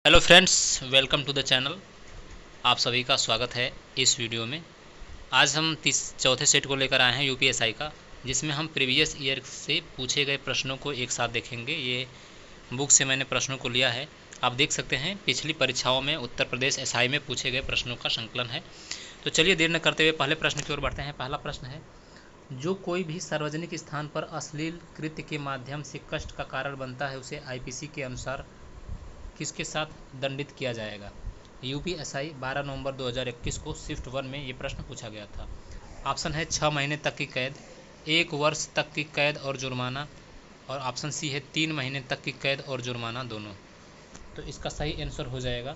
Hello friends, welcome to the channel. आप सभी का स्वागत है इस वीडियो में। आज हम चौथे सेट को लेकर आए हैं यूपीएसआई का, जिसमें हम प्रीवियस ईयर से पूछे गए प्रश्नों को एक साथ देखेंगे। ये बुक से मैंने प्रश्नों को लिया है। आप देख सकते हैं पिछली परीक्षाओं में उत्तर प्रदेश एसआई में पूछे गए प्रश्नों का संकलन है। तो चलिए देर न करते हुए पहले प्रश्न की ओर बढ़ते हैं। पहला प्रश्न है, जो कोई भी सार्वजनिक स्थान पर अश्लील कृत्य के माध्यम से कष्ट का कारण बनता है उसे आईपीसी के अनुसार किसके साथ दंडित किया जाएगा। यूपीएसआई 12 नवंबर 2021 को शिफ्ट 1 में ये प्रश्न पूछा गया था। ऑप्शन है 6 महीने तक की कैद, 1 वर्ष तक की कैद और जुर्माना, और ऑप्शन सी है 3 महीने तक की कैद और जुर्माना दोनों। तो इसका सही आंसर हो जाएगा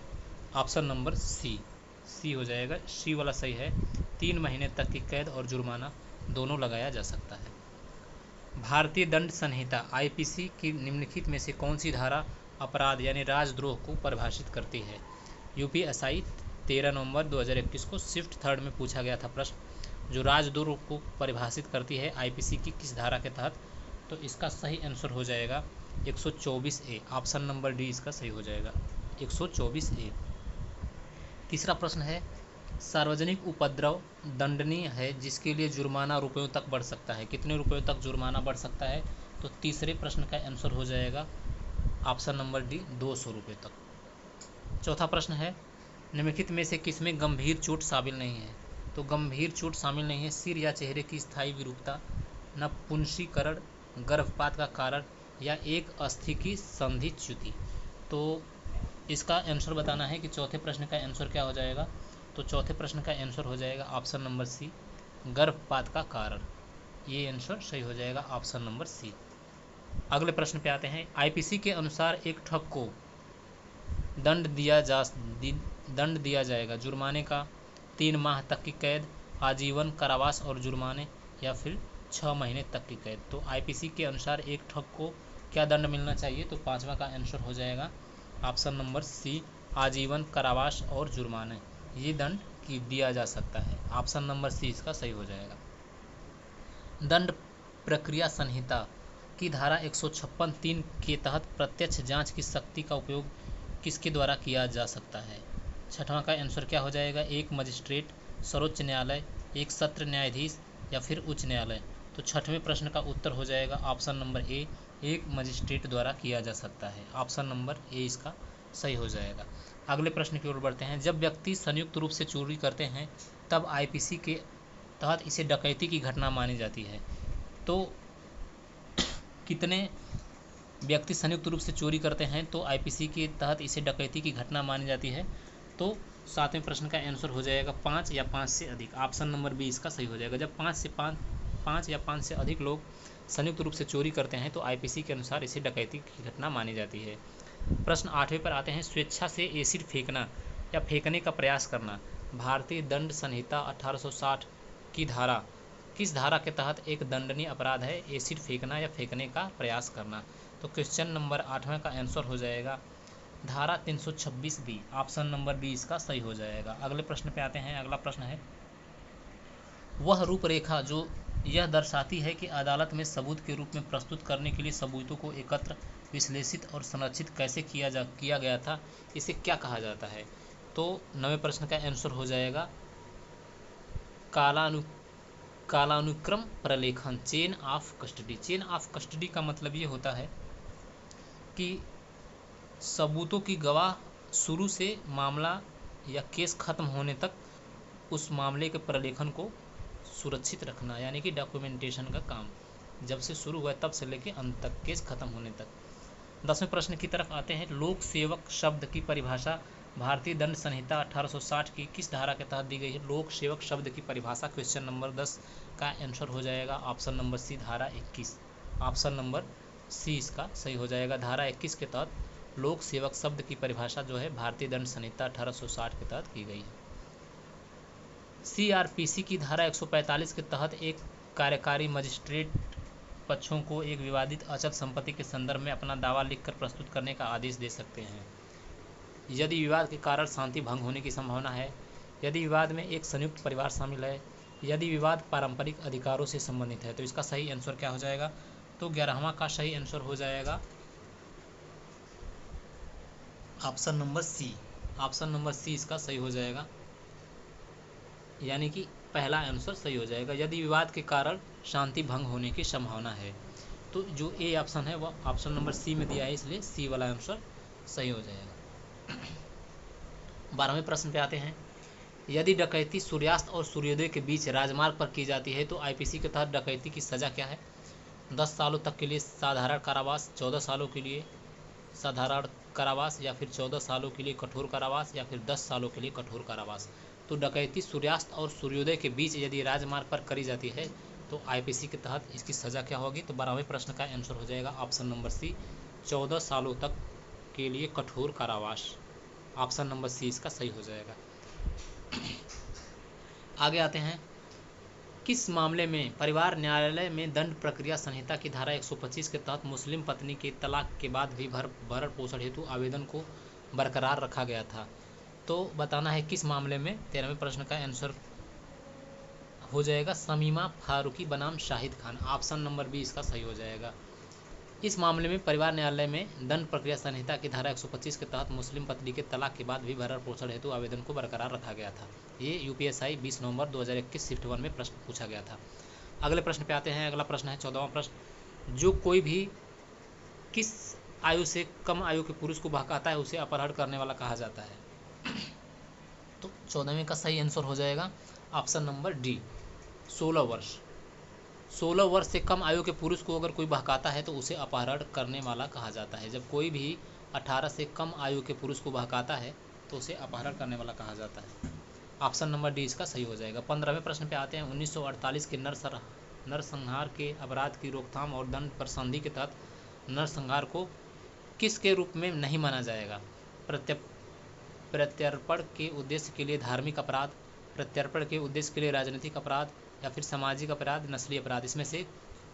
ऑप्शन नंबर सी हो जाएगा। सी वाला सही है। 3 महीने तक की कैद और जुर्माना दोनों लगाया जा सकता है। भारतीय दंड संहिता आईपीसी की निम्नलिखित में से कौन सी धारा अपराध यानी राजद्रोह को परिभाषित करती है। यूपीएसआई 13 नवंबर 2021 को शिफ्ट 3 में पूछा गया था प्रश्न, जो राजद्रोह को परिभाषित करती है आईपीसी की किस धारा के तहत। तो इसका सही आंसर हो जाएगा 124A। ऑप्शन नंबर डी इसका सही हो जाएगा 124A। तीसरा प्रश्न है, सार्वजनिक उपद्रव दंडनीय है जिसके लिए जुर्माना रुपयों तक बढ़ सकता है। कितने रुपयों तक जुर्माना बढ़ सकता है। तो तीसरे प्रश्न का आंसर हो जाएगा ऑप्शन नंबर डी 200 रुपये तक। चौथा प्रश्न है, निम्नलिखित में से किसमें गंभीर चोट शामिल नहीं है। तो गंभीर चोट शामिल नहीं है सिर या चेहरे की स्थायी विरूपता, नपुंसकीकरण, गर्भपात का कारण, या एक अस्थि की संधि च्युति। तो इसका आंसर बताना है कि चौथे प्रश्न का आंसर क्या हो जाएगा। तो चौथे प्रश्न का आंसर हो जाएगा ऑप्शन नंबर सी, गर्भपात का कारण। ये आंसर सही हो जाएगा ऑप्शन नंबर सी। अगले प्रश्न पे आते हैं। आईपीसी के अनुसार एक ठग को दंड दिया जाएगा जुर्माने का, 3 माह तक की कैद, आजीवन कारावास और जुर्माने, या फिर 6 महीने तक की कैद। तो आईपीसी के अनुसार एक ठग को क्या दंड मिलना चाहिए। तो पांचवा का आंसर हो जाएगा ऑप्शन नंबर सी, आजीवन कारावास और जुर्माने। ये दंड की दिया जा सकता है। ऑप्शन नंबर सी इसका सही हो जाएगा। दंड प्रक्रिया संहिता की धारा 156(3) के तहत प्रत्यक्ष जांच की शक्ति का उपयोग किसके द्वारा किया जा सकता है। छठवां का आंसर क्या हो जाएगा, एक मजिस्ट्रेट, सर्वोच्च न्यायालय, एक सत्र न्यायाधीश, या फिर उच्च न्यायालय। तो छठवें प्रश्न का उत्तर हो जाएगा ऑप्शन नंबर ए, एक मजिस्ट्रेट द्वारा किया जा सकता है। ऑप्शन नंबर ए इसका सही हो जाएगा। अगले प्रश्न की ओर बढ़ते हैं। जब व्यक्ति संयुक्त रूप से चोरी करते हैं तब आईपीसी के तहत इसे डकैती की घटना मानी जाती है। तो कितने व्यक्ति संयुक्त रूप से चोरी करते हैं तो आईपीसी के तहत इसे डकैती की घटना मानी जाती है। तो सातवें प्रश्न का आंसर हो जाएगा 5 या 5 से अधिक। ऑप्शन नंबर बी इसका सही हो जाएगा। जब 5 या 5 से अधिक लोग संयुक्त रूप से चोरी करते हैं तो आईपीसी के अनुसार इसे डकैती की घटना मानी जाती है। प्रश्न 8वें पर आते हैं। स्वेच्छा से एसिड फेंकना या फेंकने का प्रयास करना भारतीय दंड संहिता 1860 की धारा किस धारा के तहत एक दंडनीय अपराध है। एसिड फेंकना या फेंकने का प्रयास करना। तो क्वेश्चन नंबर 8वें का आंसर हो जाएगा धारा 326B। ऑप्शन नंबर बी इसका सही हो जाएगा। अगले प्रश्न पे आते हैं। अगला प्रश्न है, वह रूपरेखा जो यह दर्शाती है कि अदालत में सबूत के रूप में प्रस्तुत करने के लिए सबूतों को एकत्र, विश्लेषित और संरक्षित कैसे किया गया था, इसे क्या कहा जाता है। तो 9वें प्रश्न का आंसर हो जाएगा कालानुक्रम प्रलेखन, chain of custody. Chain of custody का मतलब ये होता है कि सबूतों की गवाह शुरू से मामला या केस खत्म होने तक उस मामले के प्रलेखन को सुरक्षित रखना, यानी कि डॉक्यूमेंटेशन का काम, जब से शुरू हुआ तब से लेकर अंत तक, केस खत्म होने तक। 10वें प्रश्न की तरफ आते हैं। लोक सेवक शब्द की परिभाषा भारतीय दंड संहिता 1860 की किस धारा के तहत दी गई है। लोक सेवक शब्द की परिभाषा क्वेश्चन नंबर 10 का आंसर हो जाएगा ऑप्शन नंबर सी, धारा 21। ऑप्शन नंबर सी इसका सही हो जाएगा। धारा 21 के तहत लोक सेवक शब्द की परिभाषा जो है भारतीय दंड संहिता 1860 के तहत की गई है। सीआरपीसी की धारा 145 के तहत एक कार्यकारी मजिस्ट्रेट पक्षों को एक विवादित अचल संपत्ति के संदर्भ में अपना दावा लिखकर प्रस्तुत करने का आदेश दे सकते हैं यदि विवाद के कारण शांति भंग होने की संभावना है, यदि विवाद में एक संयुक्त परिवार शामिल है, यदि विवाद पारंपरिक अधिकारों से संबंधित है। तो इसका सही आंसर क्या हो जाएगा। तो 11वां का सही आंसर हो जाएगा option number C, option number C इसका सही हो जाएगा, यानी कि पहला आंसर सही हो जाएगा। यदि विवाद के कारण शांति भंग होने की संभावना है, तो जो ए ऑप्शन है वह ऑप्शन नंबर सी में दिया है, इसलिए सी वाला आंसर सही हो जाएगा। 12वें प्रश्न पे आते हैं। यदि डकैती सूर्यास्त और सूर्योदय के बीच राजमार्ग पर की जाती है तो आईपीसी के तहत डकैती की सजा क्या है? 10 सालों तक के लिए साधारण कारावास, 14 सालों के लिए साधारण कारावास, या फिर 14 सालों के लिए कठोर कारावास, या फिर 10 सालों के लिए कठोर कारावास। तो डकैती सूर्यास्त और सूर्योदय के बीच यदि राजमार्ग पर करी जाती है तो आईपीसी के तहत इसकी सज़ा क्या होगी? तो 12वें प्रश्न का आंसर हो जाएगा ऑप्शन नंबर सी, 14 सालों तक के लिए कठोर कारावास। ऑप्शन नंबर सी इसका सही हो जाएगा। आगे आते हैं। किस मामले में परिवार न्यायालय में दंड प्रक्रिया संहिता की धारा 125 के तहत मुस्लिम पत्नी के तलाक के बाद भी भरण पोषण हेतु आवेदन को बरकरार रखा गया था? तो बताना है किस मामले में। 13वें प्रश्न का आंसर हो जाएगा शमीमा फारूकी बनाम Shahid Khan. Option number B इसका सही हो जाएगा। इस मामले में परिवार न्यायालय में दंड प्रक्रिया संहिता की धारा 125 के तहत मुस्लिम पत्नी के तलाक के बाद भी भरण पोषण हेतु आवेदन को बरकरार रखा गया था। ये यूपीएसआई 20 नवंबर 2021 शिफ्ट 1 में प्रश्न पूछा गया था। अगले प्रश्न पे आते हैं। अगला प्रश्न है 14वां प्रश्न। जो कोई भी किस आयु से कम आयु के पुरुष को बहकाता है उसे अपहरण करने वाला कहा जाता है? तो 14वें का सही आंसर हो जाएगा ऑप्शन नंबर डी, 16 वर्ष। 16 वर्ष से कम आयु के पुरुष को अगर कोई बहकाता है तो उसे अपहरण करने वाला कहा जाता है। जब कोई भी 18 से कम आयु के पुरुष को बहकाता है तो उसे अपहरण करने वाला कहा जाता है। ऑप्शन नंबर डी इसका सही हो जाएगा। 15वें प्रश्न पे आते हैं। 1948 के नरसंहार के अपराध की रोकथाम और दंड पर संधि के तहत नरसंहार को किसके रूप में नहीं माना जाएगा? प्रत्यर्पण के उद्देश्य के लिए धार्मिक अपराध, प्रत्यर्पण के उद्देश्य के लिए राजनीतिक अपराध, या फिर सामाजिक अपराध, नस्ली अपराध। इसमें से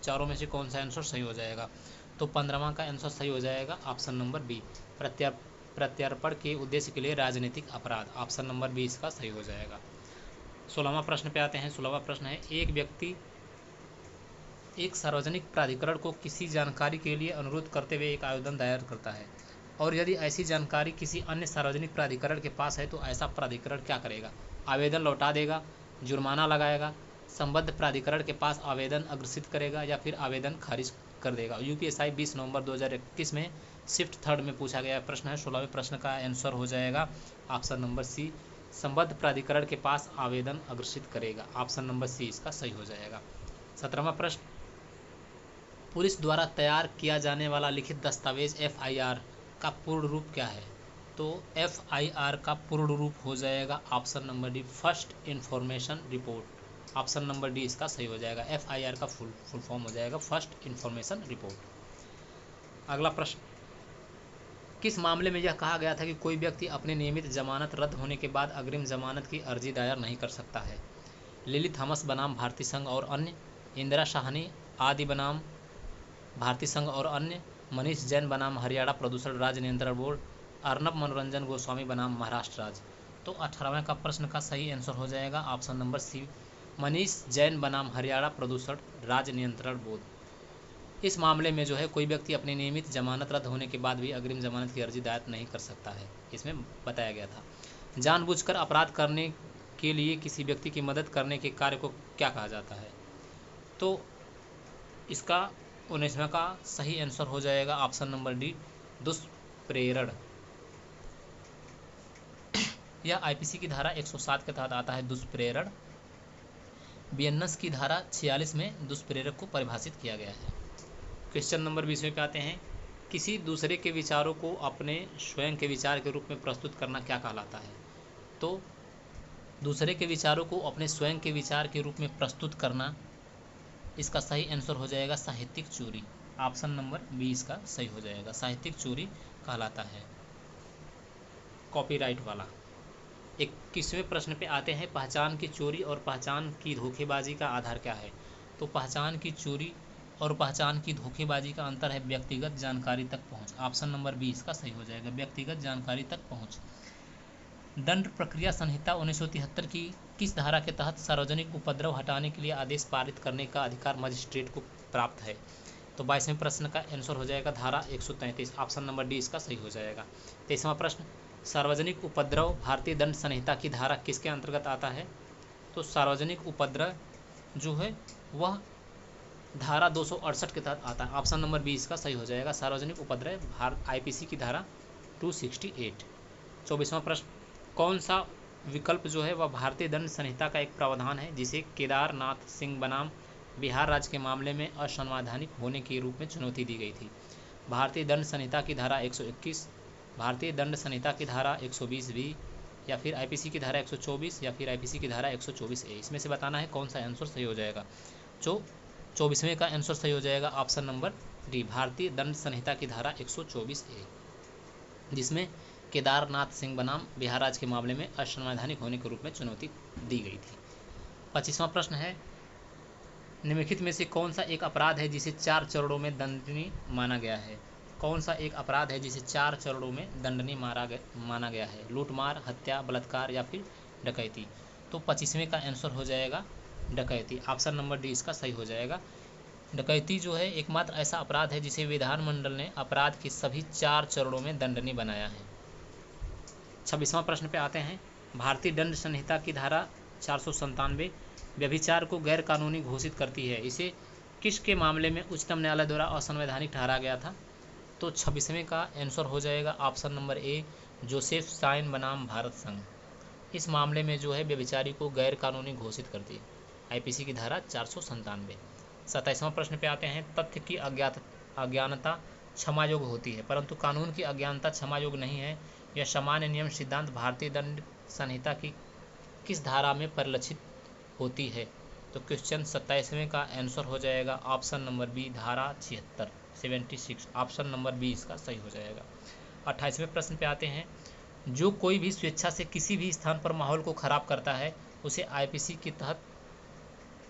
चारों में से कौन सा आंसर सही हो जाएगा? तो 15वां का आंसर सही हो जाएगा ऑप्शन नंबर बी, प्रत्यर्पण के उद्देश्य के लिए राजनीतिक अपराध। ऑप्शन नंबर बी इसका सही हो जाएगा। 16वां प्रश्न पे आते हैं। 16वां प्रश्न है। एक व्यक्ति एक सार्वजनिक प्राधिकरण को किसी जानकारी के लिए अनुरोध करते हुए एक आवेदन दायर करता है, और यदि ऐसी जानकारी किसी अन्य सार्वजनिक प्राधिकरण के पास है तो ऐसा प्राधिकरण क्या करेगा? आवेदन लौटा देगा, जुर्माना लगाएगा, संबद्ध प्राधिकरण के पास आवेदन अग्रेसित करेगा, या फिर आवेदन खारिज कर देगा? यूपीएसआई 20 नवंबर 2021 में शिफ्ट 3 में पूछा गया प्रश्न है। 16वें प्रश्न का आंसर हो जाएगा ऑप्शन नंबर सी, संबद्ध प्राधिकरण के पास आवेदन अग्रेसित करेगा। ऑप्शन नंबर सी इसका सही हो जाएगा। 17वां प्रश्न। पुलिस द्वारा तैयार किया जाने वाला लिखित दस्तावेज FIR का पूर्ण रूप क्या है? तो FIR का पूर्ण रूप हो जाएगा option number D, first information report. Option number D इसका सही हो जाएगा। FIR का फुल फॉर्म हो जाएगा फर्स्ट इन्फॉर्मेशन रिपोर्ट। अगला प्रश्न। किस मामले में यह कहा गया था कि कोई व्यक्ति अपने नियमित जमानत रद्द होने के बाद अग्रिम जमानत की अर्जी दायर नहीं कर सकता है? लिली थॉमस बनाम भारतीय संघ और अन्य, इंदिरा साहनी आदि बनाम भारतीय संघ और अन्य, मनीष जैन बनाम हरियाणा प्रदूषण राज्य नियंत्रण बोर्ड, अर्नब मनोरंजन गोस्वामी बनाम महाराष्ट्र राज्य। तो 18वें का प्रश्न का सही आंसर हो जाएगा option number C, Manish Jain बनाम हरियाणा प्रदूषण राज्य नियंत्रण बोर्ड। इस मामले में जो है कोई व्यक्ति अपनी नियमित जमानत रद्द होने के बाद भी अग्रिम जमानत की अर्जी दायर नहीं कर सकता है, इसमें बताया गया था। जानबूझकर अपराध करने के लिए किसी व्यक्ति की मदद करने के कार्य को क्या कहा जाता है? तो इसका 19वें का सही आंसर हो जाएगा ऑप्शन नंबर डी, दुष्प्रेरण। यह आईपीसी की धारा 107 के तहत आता है दुष्प्रेरण। बीएनएस की धारा 46 में दुष्प्रेरक को परिभाषित किया गया है। क्वेश्चन नंबर 20 पे आते हैं। किसी दूसरे के विचारों को अपने स्वयं के विचार के रूप में प्रस्तुत करना क्या कहलाता है? तो दूसरे के विचारों को अपने स्वयं के विचार के रूप में प्रस्तुत करना, इसका सही आंसर हो जाएगा साहित्यिक चोरी। ऑप्शन नंबर बी इसका सही हो जाएगा, साहित्यिक चोरी कहलाता है, कॉपीराइट वाला। 21वें प्रश्न पे आते हैं। पहचान की चोरी और पहचान की धोखेबाजी का आधार क्या है? तो पहचान की चोरी और पहचान की धोखेबाजी का अंतर है व्यक्तिगत जानकारी तक पहुंच। ऑप्शन नंबर बी इसका सही हो जाएगा, व्यक्तिगत जानकारी तक पहुंच। दंड प्रक्रिया संहिता 1973 की किस धारा के तहत सार्वजनिक उपद्रव हटाने के लिए आदेश पारित करने का अधिकार मजिस्ट्रेट को प्राप्त है? तो 22वें प्रश्न का आंसर हो जाएगा धारा 133, ऑप्शन नंबर डी इसका सही हो जाएगा। 23वां प्रश्न, सार्वजनिक उपद्रव भारतीय दंड संहिता की धारा किसके अंतर्गत आता है? तो सार्वजनिक उपद्रव जो है वह धारा 268 के तहत आता है, ऑप्शन नंबर बी इसका सही हो जाएगा। सार्वजनिक उपद्रव भारत आईपीसी की धारा 268। 24वां प्रश्न, कौन सा विकल्प जो है वह भारतीय दंड संहिता का एक प्रावधान है जिसे केदारनाथ सिंह बनाम बिहार राज्य के मामले में असंवैधानिक होने के रूप में चुनौती दी गई थी? भारतीय दंड संहिता की धारा 121, भारतीय दंड संहिता की धारा 120 बी, या फिर आईपीसी की धारा 124, या फिर आईपीसी की धारा 124 ए। इसमें से बताना है कौन सा आंसर सही हो जाएगा। जो 24वें का आंसर सही हो जाएगा, ऑप्शन नंबर डी, भारतीय दंड संहिता की धारा 124 ए, जिसमें केदारनाथ सिंह बनाम बिहार राज्य के मामले में असंवैधानिक होने के रूप में चुनौती दी गई थी। 25वां प्रश्न है, निम्नलिखित में से कौन सा एक अपराध है जिसे 4 चरणों में दंडनीय माना गया है? कौन सा एक अपराध है जिसे 4 चरणों में दंडनीय माना गया है? लूटमार, हत्या, बलात्कार या फिर डकैती? तो 25वें का आंसर हो जाएगा डकैती, ऑप्शन नंबर डी इसका सही हो जाएगा। डकैती जो है एकमात्र ऐसा अपराध है जिसे विधानमंडल ने अपराध के सभी 4 चरणों में दंडनीय बनाया है। 26वां प्रश्न पे आते हैं, भारतीय दंड संहिता की धारा 497 व्यभिचार को गैर कानूनी घोषित करती है। इसे किसके मामले में उच्चतम न्यायालय द्वारा असंवैधानिक ठहराया गया था? तो 26वें का आंसर हो जाएगा option number A, Joseph Shine बनाम भारत संघ। इस मामले में जो है व्यभिचारी को गैर कानूनी घोषित करती है, आईपीसी की धारा 497। 27वां प्रश्न पे आते हैं, तथ्य की अज्ञानता क्षमायोग्य होती है परंतु कानून की अज्ञानता क्षमायोग्य नहीं है। यह सामान्य नियम सिद्धांत भारतीय दंड संहिता की किस धारा में परिलक्षित होती है? तो क्वेश्चन 27वें का आंसर हो जाएगा ऑप्शन नंबर बी, धारा 76, ऑप्शन नंबर बी इसका सही हो जाएगा। 28वें प्रश्न पे आते हैं, जो कोई भी स्वेच्छा से किसी भी स्थान पर माहौल को खराब करता है उसे आईपीसी के तहत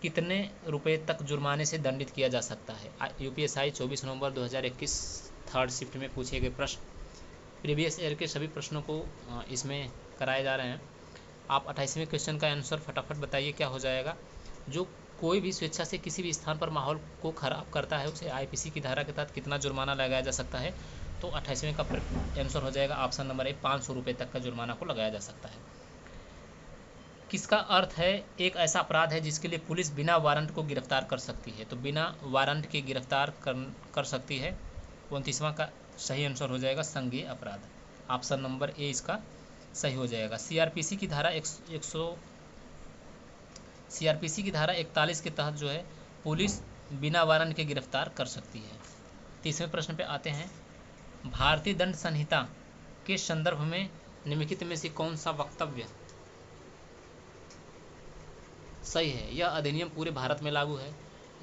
कितने रुपए तक जुर्माने से दंडित किया जा सकता है? यूपीएसआई 24 नवंबर 2021 थर्ड शिफ्ट में पूछे गए प्रश्न, प्रीवियस ईयर के सभी प्रश्नों को इसमें कराए जा रहे हैं। आप 28वें क्वेश्चन का आंसर फटाफट बताइए क्या हो जाएगा। जो कोई भी स्वेच्छा से किसी भी स्थान पर माहौल को खराब करता है उसे आईपीसी की धारा के तहत कितना जुर्माना लगाया जा सकता है? तो 28वें का आंसर हो जाएगा ऑप्शन नंबर ए, 500 रुपये तक का जुर्माना को लगाया जा सकता है। किसका अर्थ है एक ऐसा अपराध है जिसके लिए पुलिस बिना वारंट को गिरफ्तार कर सकती है? तो बिना वारंट के गिरफ्तार कर सकती है। 29वां का सही आंसर हो जाएगा संज्ञेय अपराध, ऑप्शन नंबर ए इसका सही हो जाएगा। सीआरपीसी की धारा 41 के तहत जो है पुलिस बिना वारंट के गिरफ्तार कर सकती है। 30वें प्रश्न पे आते हैं, भारतीय दंड संहिता के संदर्भ में निम्नलिखित में से कौन सा वक्तव्य सही है? यह अधिनियम पूरे भारत में लागू है।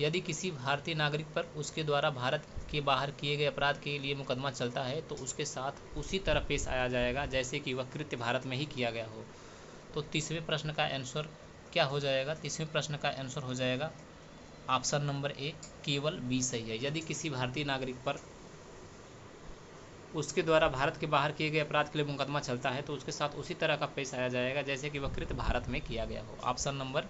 यदि किसी भारतीय नागरिक पर उसके द्वारा भारत के बाहर किए गए अपराध के लिए मुकदमा चलता है तो उसके साथ उसी तरह पेश आया जाएगा जैसे कि वह कृत्य भारत में ही किया गया हो। तो 30वें प्रश्न का आंसर क्या हो जाएगा? 30वें प्रश्न का आंसर हो जाएगा ऑप्शन नंबर ए, केवल बी सही है। यदि किसी भारतीय नागरिक पर उसके द्वारा भारत के बाहर किए गए अपराध के लिए मुकदमा चलता है तो उसके साथ उसी तरह का पेश आया जाएगा जैसे कि वह कृत्य भारत में किया गया हो। ऑप्शन नंबर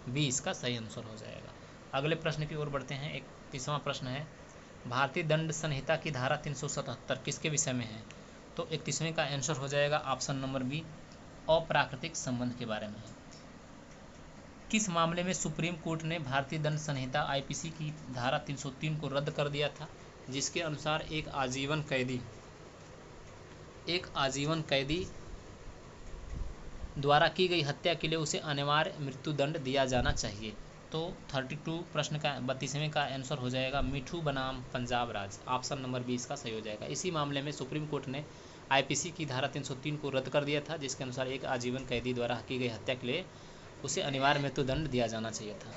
बी इसका सही आंसर हो जाएगा। अगले प्रश्न की ओर बढ़ते हैं। 31वां प्रश्न है, भारतीय दंड संहिता की धारा 377 किसके विषय में है? तो 31वें का आंसर हो जाएगा ऑप्शन नंबर बी, अप्राकृतिक संबंध के बारे में है। किस मामले में सुप्रीम कोर्ट ने भारतीय दंड संहिता आईपीसी की धारा 303 को रद्द कर दिया था, जिसके अनुसार एक आजीवन कैदी द्वारा की गई हत्या के लिए उसे अनिवार्य मृत्युदंड दिया जाना चाहिए? तो 32 प्रश्न का 32वें का आंसर हो जाएगा मिठू बनाम पंजाब राज्य, ऑप्शन नंबर 20 का सही हो जाएगा। इसी मामले में सुप्रीम कोर्ट ने आईपीसी की धारा 303 को रद्द कर दिया था, जिसके अनुसार एक आजीवन कैदी द्वारा की गई हत्या के लिए उसे अनिवार्य मृत्युदंड दिया जाना चाहिए था।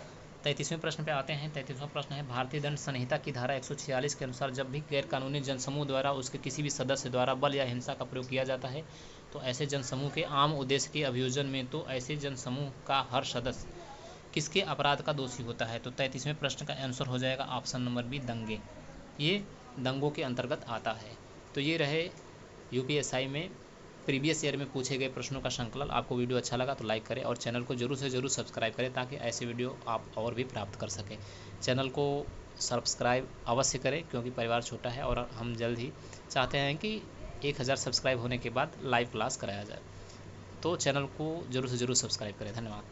33वें प्रश्न पे आते हैं। 33वां प्रश्न है, भारतीय दंड संहिता की धारा 146 के अनुसार जब भी गैरकानूनी जनसमूह द्वारा उसके किसी भी सदस्य द्वारा बल या हिंसा का प्रयोग किया जाता है तो ऐसे जनसमूह के आम उद्देश्य के अभियोजन में तो ऐसे जनसमूह का हर सदस्य किसके अपराध का दोषी होता है? तो 33वें प्रश्न का आंसर हो जाएगा ऑप्शन नंबर बी, दंगे। ये दंगों के अंतर्गत आता है। तो ये रहे यूपीएसआई में प्रीवियस ईयर में पूछे गए प्रश्नों का संकलन। आपको वीडियो अच्छा लगा तो लाइक करें और चैनल को जरूर से जरूर सब्सक्राइब करें ताकि ऐसे वीडियो आप और भी प्राप्त कर सकें। चैनल को सब्सक्राइब अवश्य करें, क्योंकि परिवार छोटा है और हम जल्द ही चाहते हैं कि 1000 सब्सक्राइब होने के बाद लाइव क्लास कराया जाए। तो चैनल को ज़रूर से ज़रूर सब्सक्राइब करें। धन्यवाद।